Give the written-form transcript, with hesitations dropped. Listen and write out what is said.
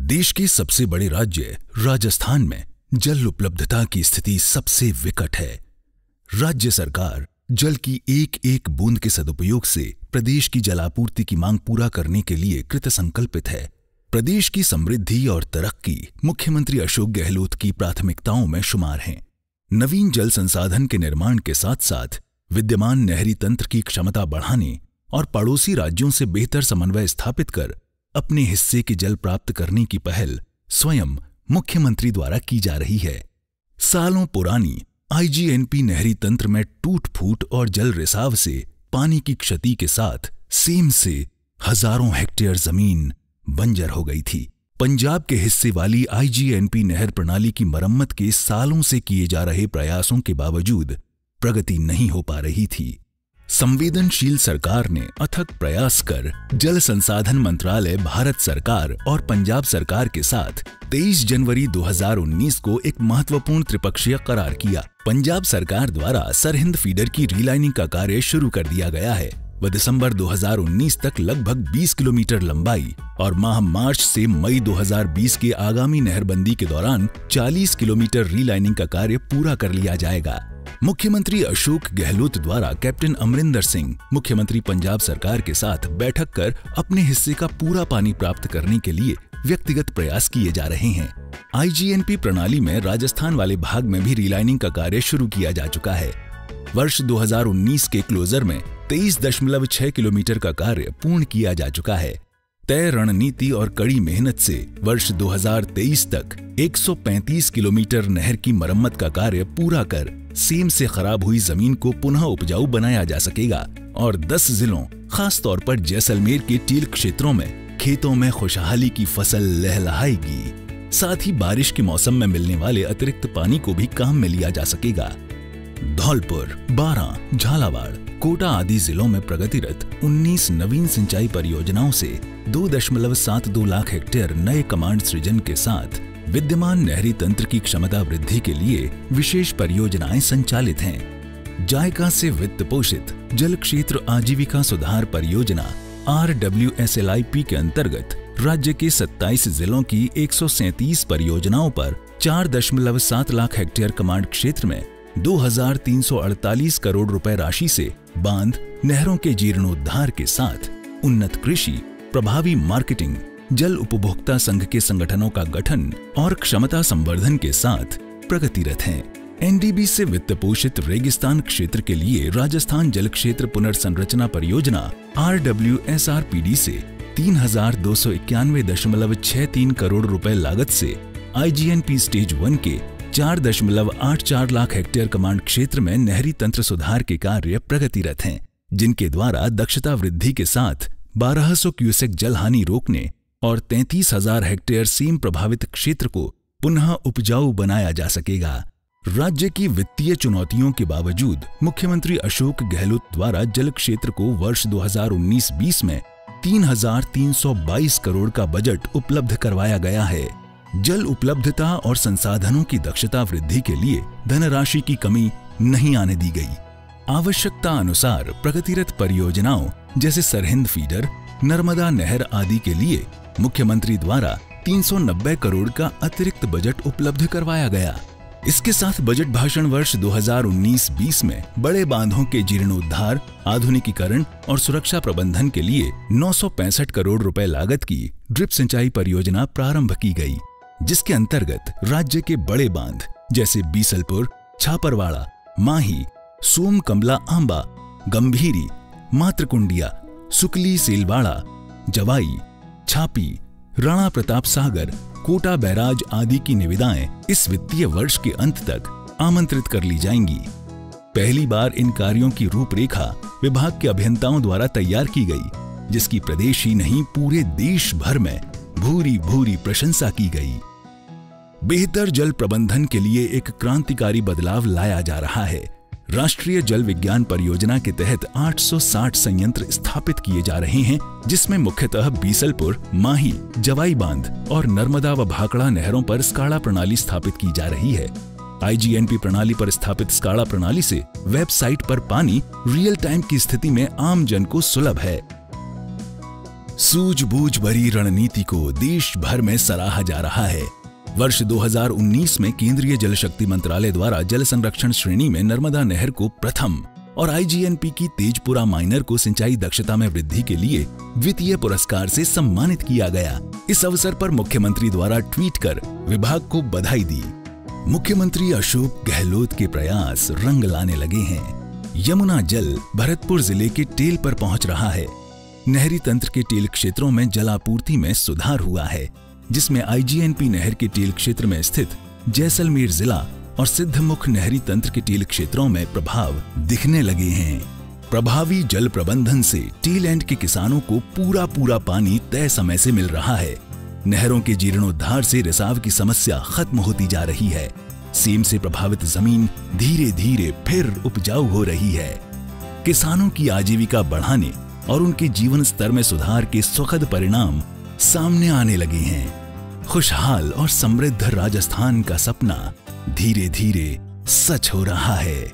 देश के सबसे बड़े राज्य राजस्थान में जल उपलब्धता की स्थिति सबसे विकट है। राज्य सरकार जल की एक एक बूंद के सदुपयोग से प्रदेश की जलापूर्ति की मांग पूरा करने के लिए कृतसंकल्पित है। प्रदेश की समृद्धि और तरक्की मुख्यमंत्री अशोक गहलोत की प्राथमिकताओं में शुमार हैं। नवीन जल संसाधन के निर्माण के साथ साथ विद्यमान नहरी तंत्र की क्षमता बढ़ाने और पड़ोसी राज्यों से बेहतर समन्वय स्थापित कर अपने हिस्से के जल प्राप्त करने की पहल स्वयं मुख्यमंत्री द्वारा की जा रही है। सालों पुरानी आईजीएनपी नहरी तंत्र में टूट फूट और जल रिसाव से पानी की क्षति के साथ सेम से हजारों हेक्टेयर जमीन बंजर हो गई थी। पंजाब के हिस्से वाली आईजीएनपी नहर प्रणाली की मरम्मत के सालों से किए जा रहे प्रयासों के बावजूद प्रगति नहीं हो पा रही थी। संवेदनशील सरकार ने अथक प्रयास कर जल संसाधन मंत्रालय भारत सरकार और पंजाब सरकार के साथ 23 जनवरी 2019 को एक महत्वपूर्ण त्रिपक्षीय करार किया। पंजाब सरकार द्वारा सरहिंद फीडर की रीलाइनिंग का कार्य शुरू कर दिया गया है। वह दिसंबर 2019 तक लगभग 20 किलोमीटर लंबाई और माह मार्च से मई 2020 के आगामी नहरबंदी के दौरान 40 किलोमीटर रीलाइनिंग का कार्य पूरा कर लिया जाएगा। मुख्यमंत्री अशोक गहलोत द्वारा कैप्टन अमरिंदर सिंह मुख्यमंत्री पंजाब सरकार के साथ बैठक कर अपने हिस्से का पूरा पानी प्राप्त करने के लिए व्यक्तिगत प्रयास किए जा रहे हैं। आईजीएनपी प्रणाली में राजस्थान वाले भाग में भी रीलाइनिंग का कार्य शुरू किया जा चुका है। वर्ष 2019 के क्लोजर में 23.6 किलोमीटर का कार्य पूर्ण किया जा चुका है। तय रणनीति और कड़ी मेहनत से वर्ष 2023 तक 135 किलोमीटर नहर की मरम्मत का कार्य पूरा कर सेम से खराब हुई जमीन को पुनः उपजाऊ बनाया जा सकेगा और 10 जिलों खास तौर पर जैसलमेर के टील क्षेत्रों में खेतों में खुशहाली की फसल लहलहाएगी। साथ ही बारिश के मौसम में मिलने वाले अतिरिक्त पानी को भी काम में लिया जा सकेगा। धौलपुर, बारां, झालावाड़, कोटा आदि जिलों में प्रगतिरत 19 नवीन सिंचाई परियोजनाओं से 2.72 लाख हेक्टेयर नए कमांड सृजन के साथ विद्यमान नहरी तंत्र की क्षमता वृद्धि के लिए विशेष परियोजनाएं संचालित हैं। जायका से वित्त पोषित जल क्षेत्र आजीविका सुधार परियोजना RWSLIP के अंतर्गत राज्य के 27 जिलों की 137 परियोजनाओं पर 4.7 लाख हेक्टेयर कमांड क्षेत्र में 2348 करोड़ रुपए राशि से बांध, नहरों के जीर्णोद्धार के साथ उन्नत कृषि, प्रभावी मार्केटिंग, जल उपभोक्ता संघ के संगठनों का गठन और क्षमता संवर्धन के साथ प्रगतिरत हैं। एनडीबी से वित्त पोषित रेगिस्तान क्षेत्र के लिए राजस्थान जल क्षेत्र पुनर्संरचना परियोजना RWSRPD से 3291.63 करोड़ रुपए लागत से आईजीएनपी स्टेज 1 के 4.84 लाख हेक्टेयर कमांड क्षेत्र में नहरी तंत्र सुधार के कार्य प्रगतिरत हैं, जिनके द्वारा दक्षता वृद्धि के साथ 1200 क्यूसेक जल हानि रोकने और 33,000 हेक्टेयर सीम प्रभावित क्षेत्र को पुनः उपजाऊ बनाया जा सकेगा। राज्य की वित्तीय चुनौतियों के बावजूद मुख्यमंत्री अशोक गहलोत द्वारा जल क्षेत्र को वर्ष 2019-20 में 3,322 करोड़ का बजट उपलब्ध करवाया गया है। जल उपलब्धता और संसाधनों की दक्षता वृद्धि के लिए धनराशि की कमी नहीं आने दी गई। आवश्यकता अनुसार प्रगतिरत परियोजनाओं जैसे सरहिंद फीडर, नर्मदा नहर आदि के लिए मुख्यमंत्री द्वारा 390 करोड़ का अतिरिक्त बजट उपलब्ध करवाया गया। इसके साथ बजट भाषण वर्ष 2019-20 में बड़े बांधों के जीर्णोद्धार, आधुनिकीकरण और सुरक्षा प्रबंधन के लिए 965 करोड़ रुपए लागत की ड्रिप सिंचाई परियोजना प्रारंभ की गई, जिसके अंतर्गत राज्य के बड़े बांध जैसे बीसलपुर, छापरवाड़ा, माही, सोम कमला आंबा, गंभीरी, मात्रकुंडिया, सुकली सेलवाड़ा, जवाई, छापी, राणा प्रताप सागर, कोटा बैराज आदि की निविदाएं इस वित्तीय वर्ष के अंत तक आमंत्रित कर ली जाएंगी। पहली बार इन कार्यों की रूपरेखा विभाग के अभियंताओं द्वारा तैयार की गई, जिसकी प्रदेश ही नहीं पूरे देश भर में भूरी भूरी प्रशंसा की गई। बेहतर जल प्रबंधन के लिए एक क्रांतिकारी बदलाव लाया जा रहा है। राष्ट्रीय जल विज्ञान परियोजना के तहत 860 संयंत्र स्थापित किए जा रहे हैं, जिसमें मुख्यतः बीसलपुर, माही, जवाई बांध और नर्मदा व भाखड़ा नहरों पर स्काड़ा प्रणाली स्थापित की जा रही है। आईजीएनपी प्रणाली पर स्थापित स्काड़ा प्रणाली से वेबसाइट पर पानी रियल टाइम की स्थिति में आम जन को सुलभ है। सूझबूझ भरी रणनीति को देश भर में सराहा जा रहा है। वर्ष 2019 में केंद्रीय जल शक्ति मंत्रालय द्वारा जल संरक्षण श्रेणी में नर्मदा नहर को प्रथम और आईजीएनपी की तेजपुरा माइनर को सिंचाई दक्षता में वृद्धि के लिए द्वितीय पुरस्कार से सम्मानित किया गया। इस अवसर पर मुख्यमंत्री द्वारा ट्वीट कर विभाग को बधाई दी। मुख्यमंत्री अशोक गहलोत के प्रयास रंग लाने लगे हैं। यमुना जल भरतपुर जिले के टेल पर पहुंच रहा है। नहरी तंत्र के टेल क्षेत्रों में जलापूर्ति में सुधार हुआ है, जिसमें आईजीएनपी नहर के टेल क्षेत्र में स्थित जैसलमेर जिला और सिद्धमुख नहरी तंत्र के टेल क्षेत्रों में प्रभाव दिखने लगे हैं। प्रभावी जल प्रबंधन से टेल एंड के किसानों को पूरा पानी तय समय से मिल रहा है। नहरों के जीर्णोद्धार से रिसाव की समस्या खत्म होती जा रही है। सेम से प्रभावित जमीन धीरे धीरे फिर उपजाऊ हो रही है। किसानों की आजीविका बढ़ाने और उनके जीवन स्तर में सुधार के सुखद परिणाम सामने आने लगे हैं। खुशहाल और समृद्ध राजस्थान का सपना धीरे धीरे सच हो रहा है।